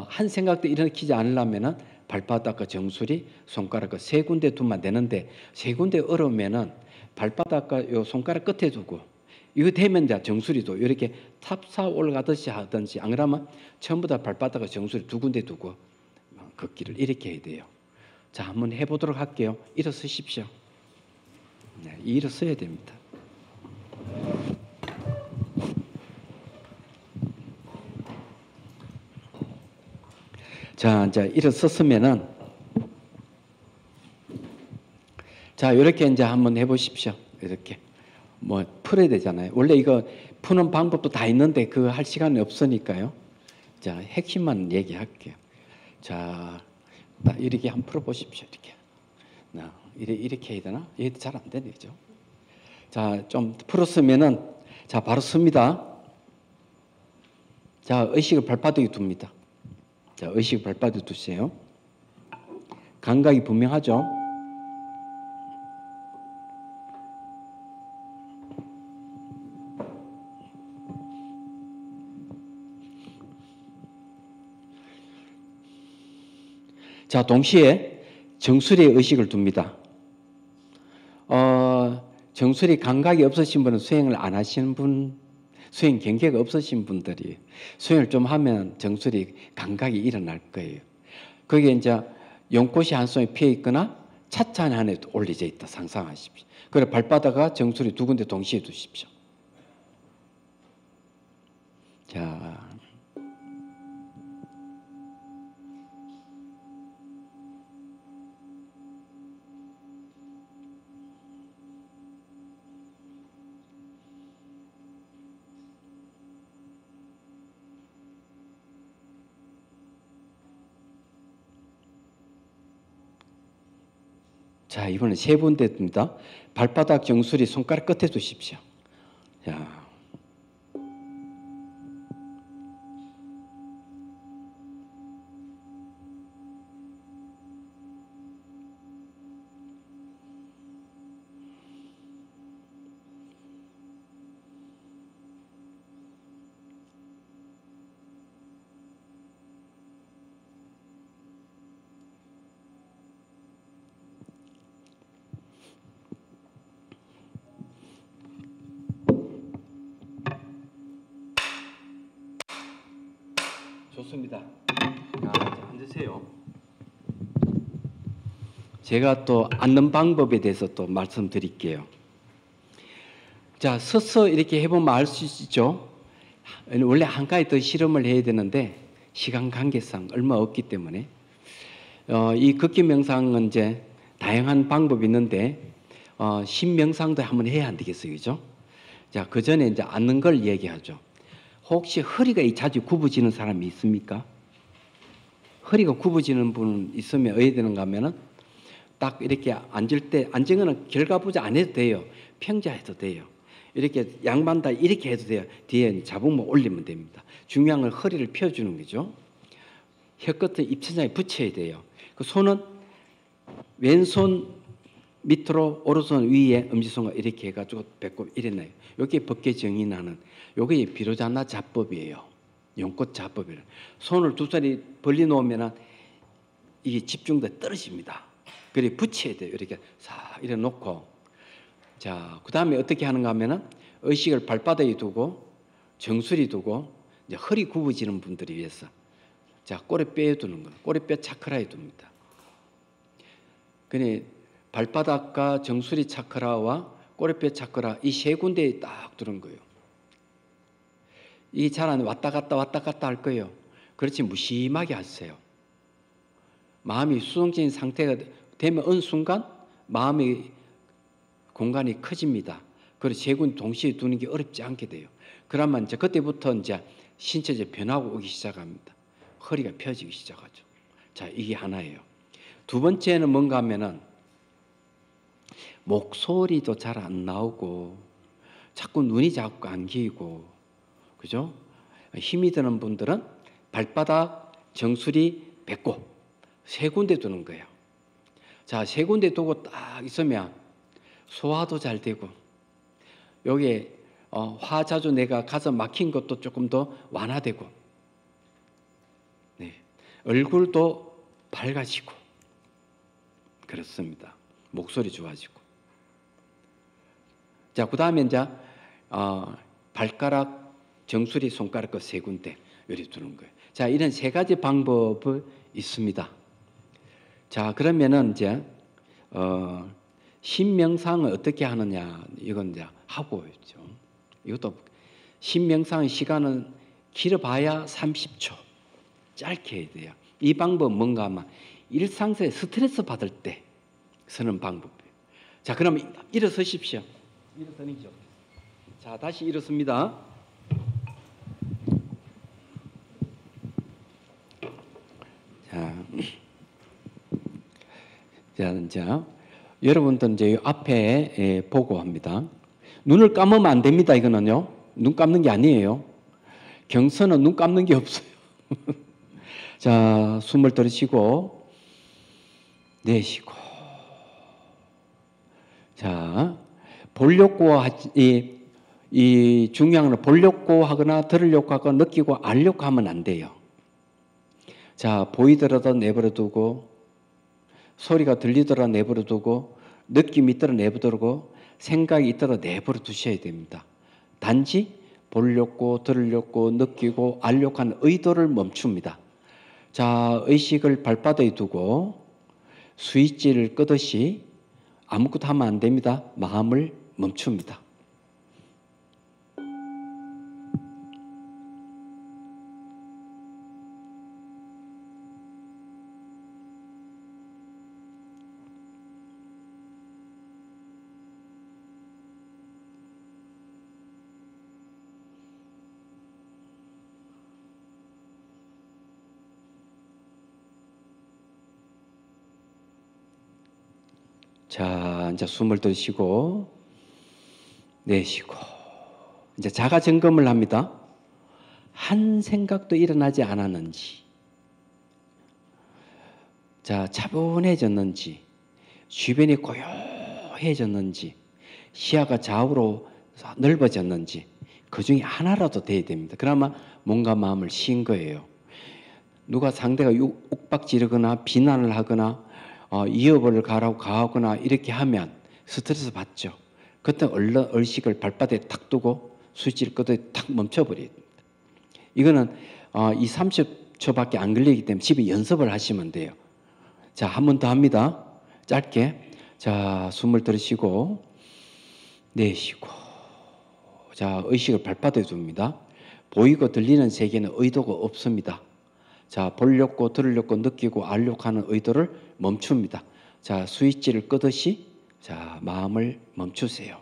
한 생각도 일으키지 않으려면은 발바닥과 정수리, 손가락과 세 군데 두면 되는데 세 군데 어려우면은 발바닥과 요 손가락 끝에 두고 이거 되면 이제 정수리도 이렇게 탑사 올라가듯이 하든지 안 그러면 전부 다 발바닥과 정수리 두 군데 두고 걷기를 이렇게 해야 돼요. 자, 한번 해보도록 할게요. 일어서십시오. 네, 일어서야 됩니다. 자, 이제 일어섰으면은 자, 이렇게 이제 한번 해보십시오. 이렇게 뭐 풀어야 되잖아요. 원래 이거 푸는 방법도 다 있는데 그거 할 시간이 없으니까요. 자, 핵심만 얘기할게요. 자, 이렇게 한번 풀어보십시오. 이렇게 해야 되나? 얘도 잘 안 되네, 그죠? 자, 좀 풀었으면은 자, 바로 섭니다. 자, 의식을 발바닥에 둡니다. 자, 의식을 발바닥에 두세요. 감각이 분명하죠? 자, 동시에 정수리에 의식을 둡니다. 정수리 감각이 없으신 분은 수행을 안 하시는 분, 수행 경계가 없으신 분들이 수행을 좀 하면 정수리 감각이 일어날 거예요. 거기에 이제 연꽃이 한 송이 피어 있거나 찻잔 안에 올려져 있다 상상하십시오. 그래 발바닥과 정수리 두 군데 동시에 두십시오. 자, 자, 이번엔 세 군데 둡니다. 발바닥 정수리 손가락 끝에 두십시오. 자, 좋습니다. 자, 앉으세요. 제가 또 앉는 방법에 대해서 또 말씀드릴게요. 자, 서서 이렇게 해보면 알 수 있죠. 원래 한 가지 더 실험을 해야 되는데 시간 관계상 얼마 없기 때문에 이 걷기 명상은 이제 다양한 방법이 있는데 신명상도 한번 해야 안 되겠어요, 그죠? 자, 그 전에 이제 앉는 걸 얘기하죠. 혹시 허리가 자주 굽어지는 사람이 있습니까? 허리가 굽어지는 분 있으면 어떻게 되는가 하면은 딱 이렇게 앉을 때 앉은 거는 결과부자 안 해도 돼요. 평자해도 돼요. 이렇게 양반 다 이렇게 해도 돼요. 뒤에 잡으면 올리면 됩니다. 중요한 건 허리를 펴주는 거죠. 혀끝을 입천장에 붙여야 돼요. 그 손은 왼손 밑으로 오른손 위에 엄지손과 이렇게 해가지고 배꼽 이랬나요. 여기에 법계 정의나는 요게 비로자나 자법이에요. 연꽃 자법이에요. 손을 두 손이 벌리 놓으면은 이게 집중돼 떨어집니다. 그래 붙여야 돼요. 이렇게 싹 이래 놓고 자, 그 다음에 어떻게 하는가 하면은 의식을 발바닥에 두고 정수리 두고 이제 허리 굽어지는 분들이 위해서 자, 꼬리뼈에 두는 거예요. 꼬리뼈 차크라에 둡니다. 그래 발바닥과 정수리 차크라와 꼬리뼈 차크라 이 세 군데에 딱 두는 거예요. 이 잘 안 왔다 갔다 할 거예요. 그렇지 무심하게 하세요. 마음이 수동적인 상태가 되면 어느 순간 마음의 공간이 커집니다. 그래서 세 군데 동시에 두는 게 어렵지 않게 돼요. 그러면 이제 그때부터 이제 신체적 변화가 오기 시작합니다. 허리가 펴지기 시작하죠. 자, 이게 하나예요. 두 번째는 뭔가 하면은 목소리도 잘 안 나오고 자꾸 눈이 자꾸 감기고 그죠? 힘이 드는 분들은 발바닥, 정수리, 배꼽 세 군데 두는 거예요. 자, 세 군데 두고 딱 있으면 소화도 잘 되고 여기에 화자주 내가 가서 막힌 것도 조금 더 완화되고 네, 얼굴도 밝아지고 그렇습니다. 목소리 좋아지고 자, 그 다음에 이제 발가락, 정수리, 손가락 그 세 군데 이렇게 두는 거예요. 자, 이런 세 가지 방법이 있습니다. 자, 그러면은 이제 신명상을 어떻게 하느냐 이건 이제 하고 있죠. 이것도 신명상 시간은 길어봐야 30초, 짧게 해야 돼요. 이 방법은 뭔가 하면 일상생활 스트레스 받을 때 쓰는 방법이에요. 자, 그럼 일어서십시오. 일어서는 게 좋겠어요. 자, 다시 일어섭니다. 자, 이제 여러분들 이제 앞에 보고 합니다. 눈을 감으면 안 됩니다. 이거는요. 눈 감는 게 아니에요. 경서는 눈 감는 게 없어요. 자, 숨을 들이쉬고 내쉬고. 자, 보려고 이 중요한 건 보려고 하거나 들으려고 하거나 느끼고 알려고 하면 안 돼요. 자, 보이더라도 내버려 두고 소리가 들리더라 내버려 두고 느낌이 있더라 내버려 두고 생각이 있더라 내버려 두셔야 됩니다. 단지 보려고 들으려고 느끼고 알려고 하는 의도를 멈춥니다. 자, 의식을 발바닥에 두고 스위치를 끄듯이 아무것도 하면 안 됩니다. 마음을 멈춥니다. 자, 이제 숨을 들이쉬고 내쉬고 이제 자가 점검을 합니다. 한 생각도 일어나지 않았는지, 자, 차분해졌는지, 주변이 고요해졌는지, 시야가 좌우로 넓어졌는지 그 중에 하나라도 돼야 됩니다. 그러면 뭔가 마음을 쉰 거예요. 누가 상대가 욱박지르거나 비난을 하거나 이어버를 가라고 가하거나 이렇게 하면 스트레스 받죠. 그때 얼른 의식을 발바닥에 탁 두고 스위치를 끄고 탁 멈춰버려야 됩니다. 이거는 30초밖에 안 걸리기 때문에 집에 연습을 하시면 돼요. 자, 한 번 더 합니다. 짧게. 자, 숨을 들이쉬고 내쉬고. 자, 의식을 발바닥에 둡니다. 보이고 들리는 세계는 의도가 없습니다. 자, 보려고 들으려고 느끼고 알려고 하는 의도를 멈춥니다. 자, 스위치를 끄듯이 자, 마음을 멈추세요.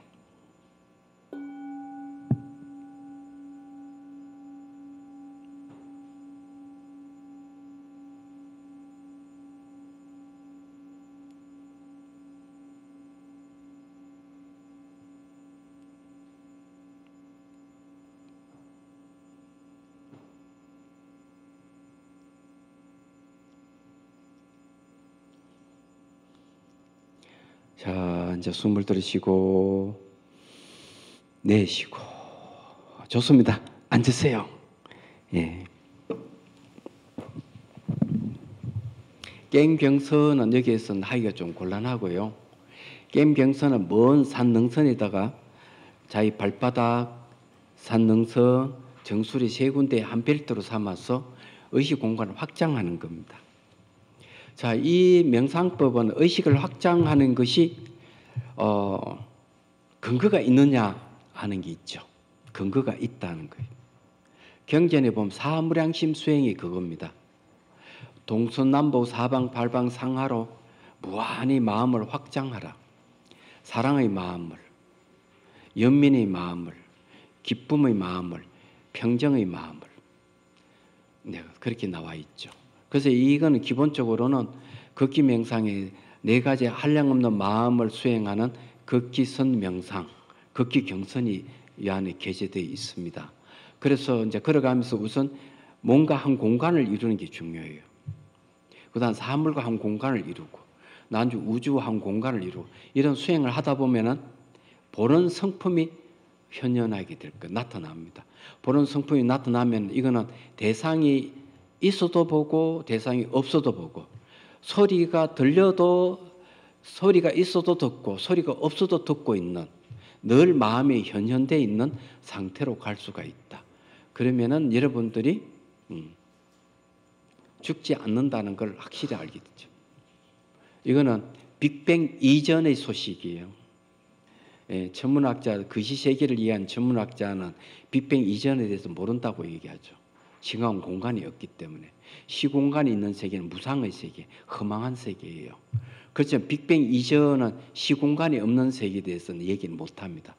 자, 이제 숨을 들이쉬고 내쉬고. 좋습니다. 앉으세요. 예. 깽병선은 여기에서는 하기가 좀 곤란하고요. 깽병선은 먼 산능선에다가 자기 발바닥, 산능선, 정수리 세 군데 한 벨트로 삼아서 의식 공간을 확장하는 겁니다. 자, 이 명상법은 의식을 확장하는 것이 근거가 있느냐 하는 게 있죠. 근거가 있다는 거예요. 경전에 보면 사무량심 수행이 그겁니다. 동서남북 사방팔방 상하로 무한히 마음을 확장하라. 사랑의 마음을, 연민의 마음을, 기쁨의 마음을, 평정의 마음을. 네, 그렇게 나와 있죠. 그래서 이거는 기본적으로는 극기 명상의 네 가지 한량없는 마음을 수행하는 극기선 명상, 극기 경선이 이 안에 게재되어 있습니다. 그래서 이제 걸어가면서 우선 뭔가 한 공간을 이루는 게 중요해요. 그다음 사물과 한 공간을 이루고, 나중에 우주와 한 공간을 이루고, 이런 수행을 하다 보면은 보는 성품이 현현하게 될 거 나타납니다. 보는 성품이 나타나면 이거는 대상이 있어도 보고 대상이 없어도 보고, 소리가 들려도 소리가 있어도 듣고 소리가 없어도 듣고 있는, 늘 마음이 현현되어 있는 상태로 갈 수가 있다. 그러면은 여러분들이 죽지 않는다는 걸 확실히 알게 되죠. 이거는 빅뱅 이전의 소식이에요. 예, 천문학자, 그 시세계를 이해한 천문학자는 빅뱅 이전에 대해서 모른다고 얘기하죠. 시간 공간이 없기 때문에. 시공간이 있는 세계는 무상의 세계, 허망한 세계예요. 그렇지만 빅뱅 이전은 시공간이 없는 세계에 대해서는 얘기를 못합니다.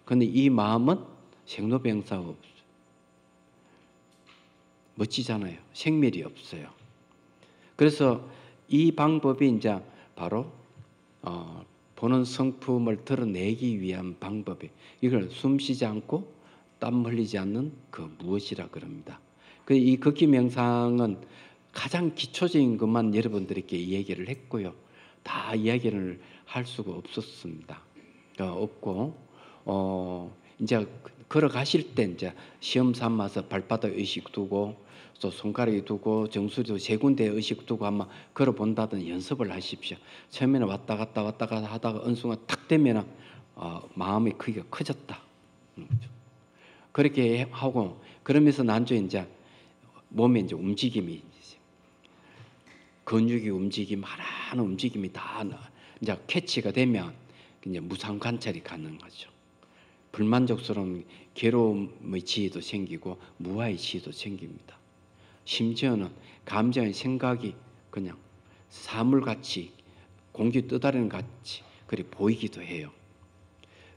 그런데 이 마음은 생로병사가 없어요. 멋지잖아요. 생멸이 없어요. 그래서 이 방법이 이제 바로 보는 성품을 드러내기 위한 방법이, 이걸 숨쉬지 않고 땀 흘리지 않는 그 무엇이라 그럽니다. 이 극기 명상은 가장 기초적인 것만 여러분들에게 이야기를 했고요. 다 이야기를 할 수가 없었습니다. 없고 이제 걸어가실 때 이제 시험 삼아서 발바닥 의식 두고 또 손가락에 두고 정수리도 세 군데 의식 두고 한번 걸어본다든 연습을 하십시오. 처음에는 왔다 갔다 하다가 어느 순간 탁 되면은 마음의 크기가 커졌다. 그렇게 하고 그러면서 나중에 이제 몸에 이제 움직임이 근육이 움직임 하나하나 움직임이 다 이제 캐치가 되면 이제 무상 관찰이 가능하죠. 불만족스러운 괴로움의 지혜도 생기고 무아의 지혜도 생깁니다. 심지어는 감정의 생각이 그냥 사물같이 공기 떠다니는 같이 그리 보이기도 해요.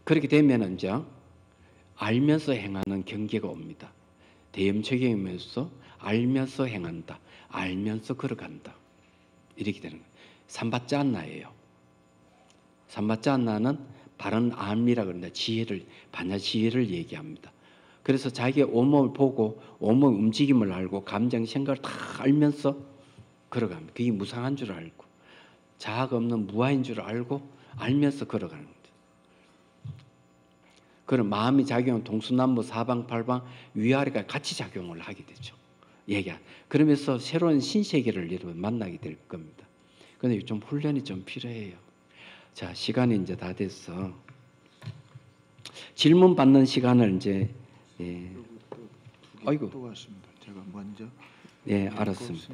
그렇게 되면 이제 알면서 행하는 경계가 옵니다. 대염초경이면서 알면서 행한다. 알면서 걸어간다. 이렇게 되는 거예요. 삼바짜안나예요. 삼바짜안나는 바른 암이라 그런다. 지혜를 반야 지혜를 얘기합니다. 그래서 자기의 온몸을 보고 온몸 움직임을 알고 감정 생각을 다 알면서 걸어갑니다. 그게 무상한 줄 알고 자아가 없는 무아인 줄 알고 알면서 걸어가는 거죠. 그런 마음이 작용은 동서남북 사방팔방 위아래가 같이 작용을 하게 되죠. 그러면서 새로운 신세계를 여러분 만나게 될 겁니다. 그런데 좀 훈련이 좀 필요해요. 자, 시간이 이제 다 됐어. 질문 받는 시간을 이제 아이고 또 왔습니다. 제가 먼저 알았습니다.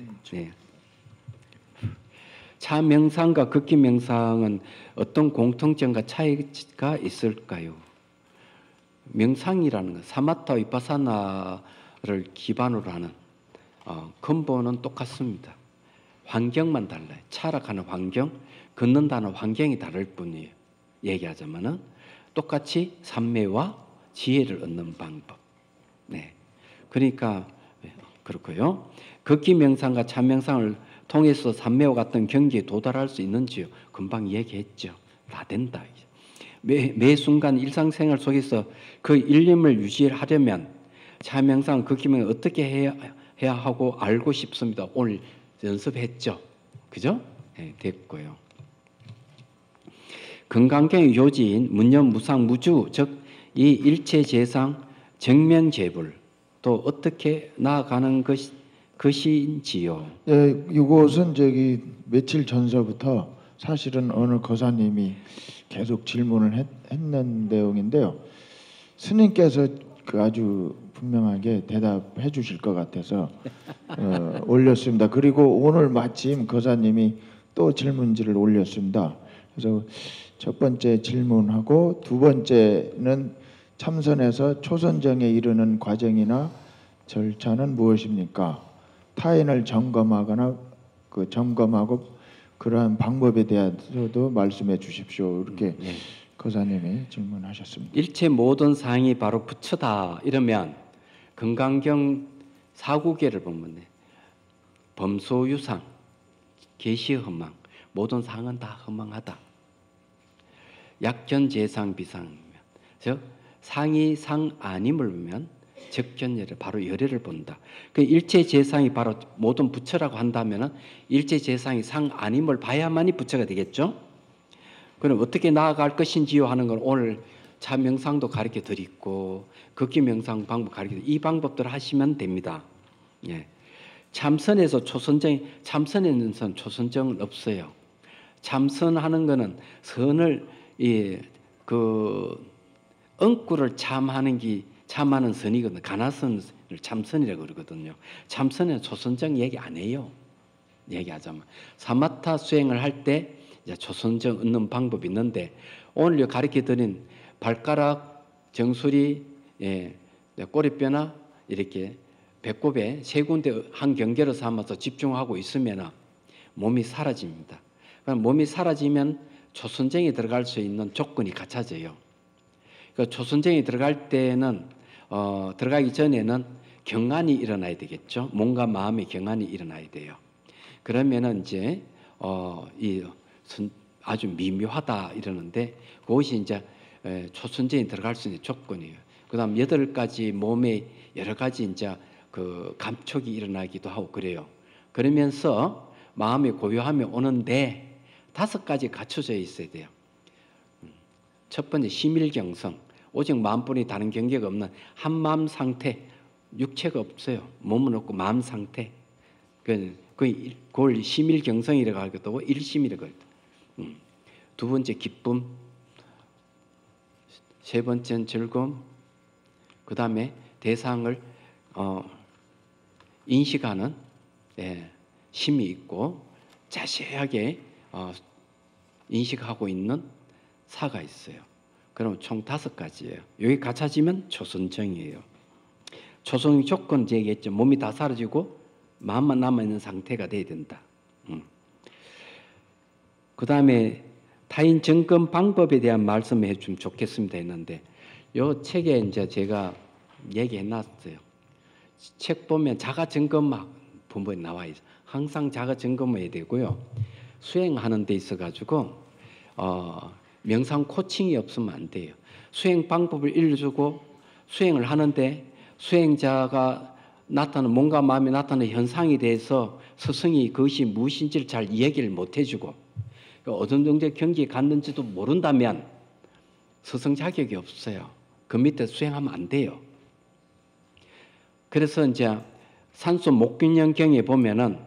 차 명상과 극기 명상은 어떤 공통점과 차이가 있을까요? 명상이라는 것, 사마타 위파사나를 기반으로 하는 근본은 똑같습니다. 환경만 달라요. 차락하는 환경, 걷는다는 환경이 다를 뿐이에요. 얘기하자면은 똑같이 삼매와 지혜를 얻는 방법. 그러니까 그렇고요. 극기 명상과 차 명상을 통해서 삼매와 같은 경지에 도달할 수 있는지요? 금방 얘기했죠. 다 된다. 매 순간 일상생활 속에서 그 일념을 유지하려면 차 명상, 극기 명상 어떻게 해야 하고 알고 싶습니다. 오늘 연습했죠. 그죠? 됐고요. 건강경의 요지인 문념 무상 무주 즉 이 일체재상 정명재불 또 어떻게 나아가는 것인지요. 이것은 며칠 전서부터 사실은 어느 거사님이 계속 질문을 했는 내용인데요. 스님께서 아주 분명하게 대답해 주실 것 같아서 올렸습니다. 그리고 오늘 마침 거사님이 또 질문지를 올렸습니다. 그래서 첫 번째 질문하고 두 번째는 참선에서 초선정에 이르는 과정이나 절차는 무엇입니까? 타인을 점검하거나 점검하고 그러한 방법에 대해서도 말씀해 주십시오. 이렇게 거사님이 질문하셨습니다. 일체 모든 상이 바로 부처다 이러면 건강경 사구계를 보면 범소유상, 계시허망 모든 상은 다 허망하다. 약견재상 비상이면 즉 상이 상 아님을 보면 적견열을 바로 열애를 본다. 그 일체재상이 바로 모든 부처라고 한다면은 일체재상이 상 아님을 봐야만이 부처가 되겠죠. 그럼 어떻게 나아갈 것인지요 하는 건 오늘 차 명상도 가르쳐 드리고 극기 명상 방법 가르쳐 드리고 이 방법들을 하시면 됩니다. 참선에서 참선에는 초선정은 없어요. 참선하는 거는 선을 엉구를 참하는 선이거든요. 가나선을 참선이라고 그러거든요. 참선에는 초선정 얘기 안 해요. 얘기하자면 사마타 수행을 할 때 초선정 얻는 방법이 있는데 오늘 가르쳐 드린 발가락, 정수리, 꼬리뼈나 이렇게 배꼽에 세 군데 한 경계로 삼아서 집중하고 있으면 몸이 사라집니다. 그럼 몸이 사라지면 초선정에 들어갈 수 있는 조건이 갖춰져요. 그러니까 초선정에 들어갈 때는 들어가기 전에는 경안이 일어나야 되겠죠. 몸과 마음의 경안이 일어나야 돼요. 그러면은 이제 아주 미묘하다 이러는데 그것이 이제 초선정에 들어갈 수 있는 조건이에요. 그다음 8가지 몸에 여러 가지 이제 그 감촉이 일어나기도 하고 그래요. 그러면서 마음의 고요함이 오는데 5가지 갖춰져 있어야 돼요. 첫 번째 심일경성, 오직 마음뿐이 다른 경계가 없는 한 마음 상태, 육체가 없어요. 몸은 없고 마음 상태. 그걸 심일경성이라고 하기도 하고 일심이라고 하기도 하고. 두 번째 기쁨, 세 번째는 즐거움, 그 다음에 대상을 인식하는 심이 있고 자세하게 인식하고 있는 사가 있어요. 그럼 총 5가지예요. 여기 갖춰지면 초선정이에요. 초성 조건 얘기했죠. 몸이 다 사라지고 마음만 남아있는 상태가 돼야 된다. 그 다음에 타인 점검 방법에 대한 말씀을 해주면 좋겠습니다 했는데 이 책에 이제 제가 얘기해놨어요. 책 보면 자가 점검 부분에 나와 있어요. 항상 자가 점검해야 되고요. 수행하는 데 있어 가지고 명상 코칭이 없으면 안 돼요. 수행 방법을 알려주고 수행을 하는데 수행자가 나타나는 몸과 마음이 나타나는 현상에 대해서 스승이 그것이 무엇인지를 잘 이야기를 못 해주고 어떤 정도의 경지에 갔는지도 모른다면 스승 자격이 없어요. 그 밑에 수행하면 안 돼요. 그래서 이제 산수 목균형경에 보면은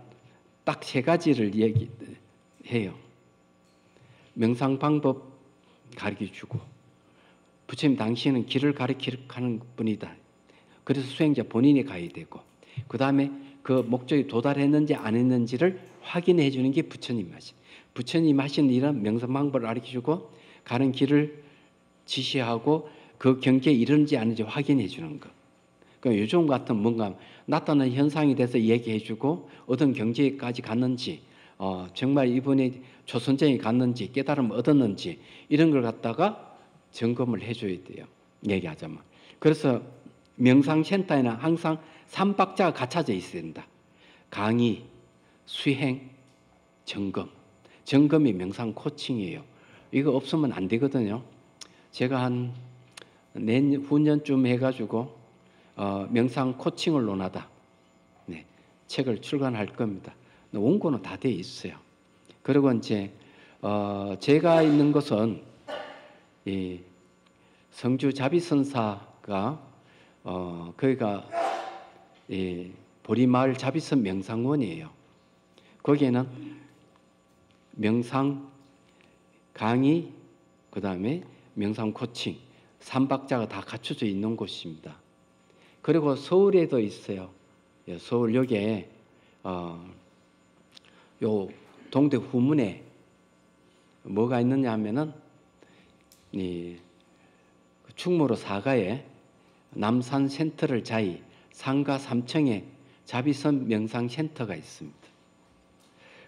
딱 3가지를 얘기해요. 명상 방법 가르쳐주고 부처님 당신은 길을 가르치는 분이다. 그래서 수행자 본인이 가야 되고 그 다음에 그 목적에 도달했는지 안 했는지를 확인해 주는 게 부처님 하신. 부처님 하신 일은 명상 방법을 가르쳐주고 가는 길을 지시하고 그 경계에 이르는지 아닌지 확인해 주는 것. 그러니까 요즘 같은 뭔가 나타나는 현상에 대해서 얘기해 주고 어떤 경지까지 갔는지 정말 이분이 초선정에 갔는지 깨달음을 얻었는지 이런 걸 갖다가 점검을 해줘야 돼요. 얘기하자면. 그래서 명상센터에는 항상 3박자가 갖춰져 있어야 된다. 강의, 수행, 점검. 점검이 명상 코칭이에요. 이거 없으면 안 되거든요. 제가 한 후년쯤 해가지고 명상 코칭을 논하다. 네, 책을 출간할 겁니다. 원고는 다 돼 있어요. 그리고 이제 제가 있는 것은 이 성주 자비선사가 거기가 보리마을 자비선 명상원이에요. 거기에는 명상 강의, 그 다음에 명상 코칭 3박자가 다 갖춰져 있는 곳입니다. 그리고 서울에도 있어요. 서울역에 요 동대 후문에 뭐가 있느냐 하면은 이 충무로 사가에 남산 센터를 자이 상가 3층에 자비선 명상센터가 있습니다.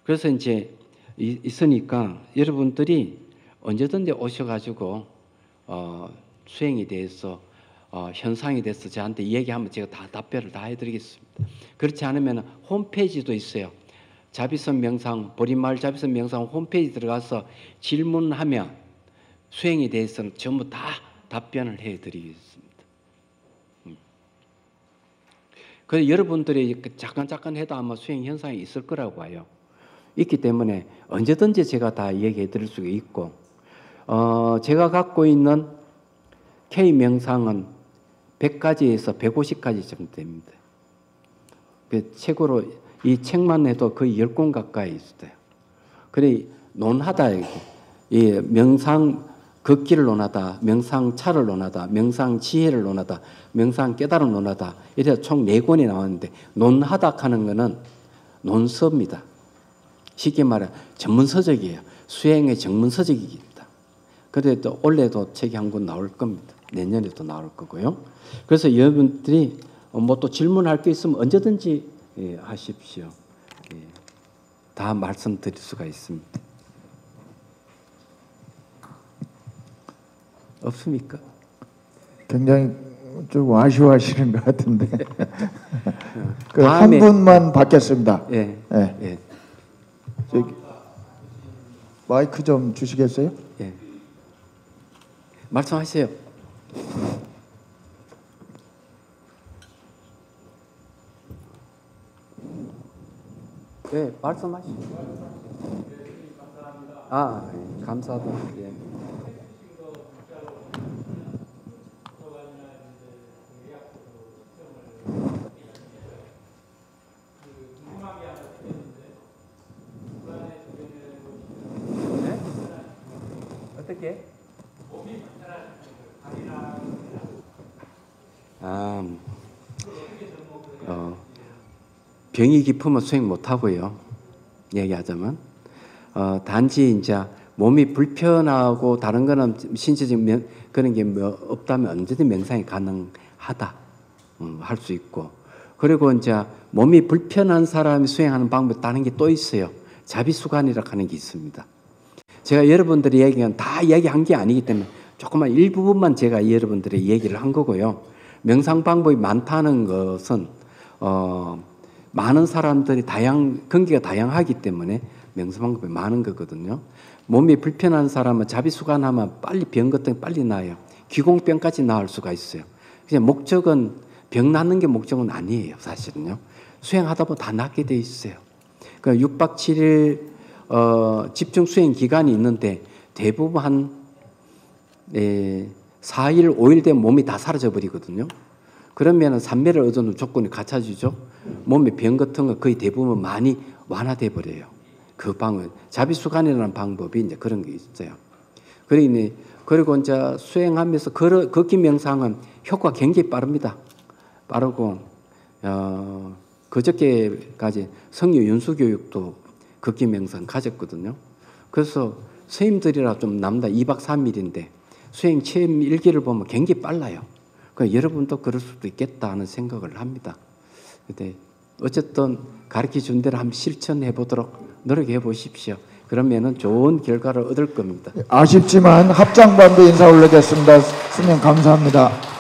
그래서 이제 있으니까 여러분들이 언제든지 오셔가지고 수행에 대해서 현상에 대해서 저한테 얘기하면 제가 다 답변을 다 해드리겠습니다. 그렇지 않으면 홈페이지도 있어요. 자비선 명상, 보리마을 자비선 명상 홈페이지 들어가서 질문하면 수행에 대해서는 전부 다 답변을 해드리겠습니다. 그래서 여러분들이 잠깐 해도 아마 수행 현상이 있을 거라고 봐요. 있기 때문에 언제든지 제가 다 얘기해 드릴 수가 있고 제가 갖고 있는 K명상은 100가지에서 150가지 정도 됩니다. 책으로 이 책만 해도 거의 10권 가까이 있어요. 그래 논하다 이 명상 걷기를 논하다, 명상 차를 논하다, 명상 지혜를 논하다, 명상 깨달음 논하다 이래서 총 4권이 나왔는데 논하다 하는 거는 논서입니다. 쉽게 말해 전문서적이에요. 수행의 전문서적입니다. 그래도 올해도 책이 한 권 나올 겁니다. 내년에도 나올 거고요. 그래서 여러분들이 뭐 또 질문할 게 있으면 언제든지 하십시오. 다 말씀드릴 수가 있습니다. 없습니까? 굉장히 좀 아쉬워하시는 것 같은데. 한 분만 받겠습니다. 예. 네. 예. 저기 마이크 좀 주시겠어요? 예. 말씀하세요. 네, 말씀하시죠. 아, 예, 감사합니다. 예. 어떻게? 병이 깊으면 수행 못 하고요. 얘기하자면 단지 이제 몸이 불편하고 다른 거는 신체적 그런 게 뭐 없다면 언제든 명상이 가능하다 할 수 있고, 그리고 이제 몸이 불편한 사람이 수행하는 방법 다른 게 또 있어요. 자비수관이라 하는 게 있습니다. 제가 여러분들이 얘기한 다 이야기한 게 아니기 때문에 조금만 일부분만 제가 여러분들의 얘기를 한 거고요. 명상 방법이 많다는 것은 많은 사람들이 근기가 다양하기 때문에 명상 방법이 많은 거거든요. 몸이 불편한 사람은 자비수관하면 빨리 병 같은 게 빨리 나아요. 기공병까지 나을 수가 있어요. 그냥 목적은 병 낫는 게 목적은 아니에요. 사실은요. 수행하다 보면 다 낫게 돼 있어요. 그러니까 6박 7일 집중 수행 기간이 있는데 대부분 한 4일, 5일 되면 몸이 다 사라져 버리거든요. 그러면 삼매를 얻어놓은 조건이 갖춰지죠. 몸의 병 같은 거 거의 대부분 많이 완화돼 버려요. 그 방은 자비수관이라는 방법이 이제 그런 게 있어요. 그리고 이제 수행하면서 걷기 명상은 효과 굉장히 빠릅니다. 빠르고 그저께까지 성유 윤수 교육도 걷기 명상 가졌거든요. 그래서 선생님들이라 좀 남다 2박 3일인데 수행 체험 일기를 보면 굉장히 빨라요. 그러니까 여러분도 그럴 수도 있겠다 하는 생각을 합니다. 근데 어쨌든 가르쳐 준 대로 한번 실천해 보도록 노력해 보십시오. 그러면은 좋은 결과를 얻을 겁니다. 아쉽지만 합장반도 인사 올리겠습니다. 스님 감사합니다.